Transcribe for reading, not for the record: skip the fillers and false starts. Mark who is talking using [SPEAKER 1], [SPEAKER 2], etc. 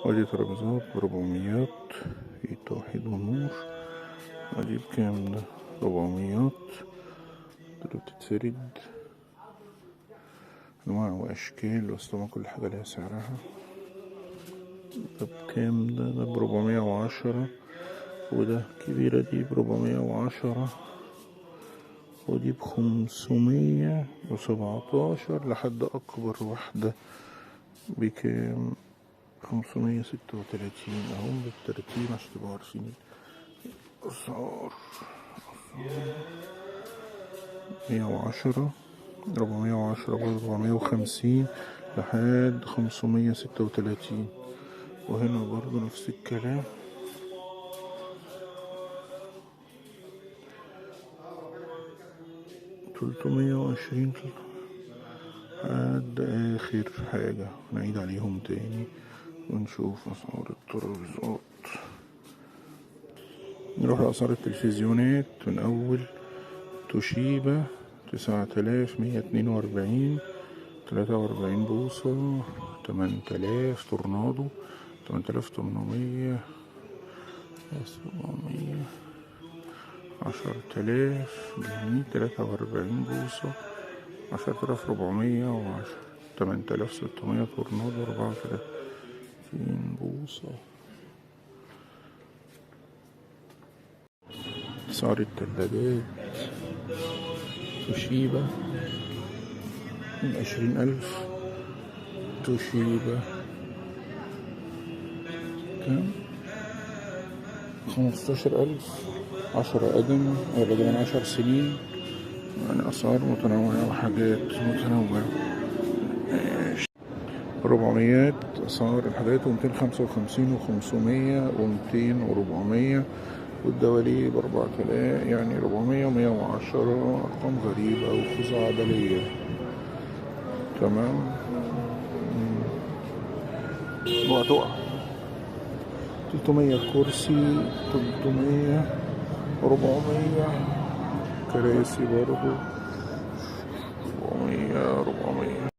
[SPEAKER 1] ودي ترابيزات ب400. في توحيد ونور. ادي بكام ده؟ 400. دول بتتفرد انواع واشكال، بس طبعا كل حاجة ليها سعرها. ده بكام ده؟ ده ب410. وده كبيرة دي ب410. ودي ب517 لحد أكبر واحدة بكام؟ 536 أهم بالترتيب عشان تبقوا عارفين الأسعار. 110، 410 برضه، 450 لحد 536. وهنا برضه نفس الكلام. 320 لحد آخر حاجة. نعيد عليهم تاني ونشوف أسعار الترابيزات. نروح لأسعار التلفزيونات من أول توشيبا 9142، 43 بوصة، 8000 تورنادو، 8800، 700، 10000 جنيه، 43 بوصة، 10410، 8600 تورنادو، 34 بوصة. أسعار التلاجات توشيبا من 20000. توشيبا كام؟ 15000. 10 قدم ولا ده من 10 سنين. يعني أسعار متنوعة وحاجات متنوعة. 400 أسعار الحاجات، و255 و500 و200 و400. والدواليب 4000، يعني 400 و110. أرقام غريبة وخزعبلية. تمام. وهتقع. 300 كرسي، 300، 400 كراسي برضو، 400، 400.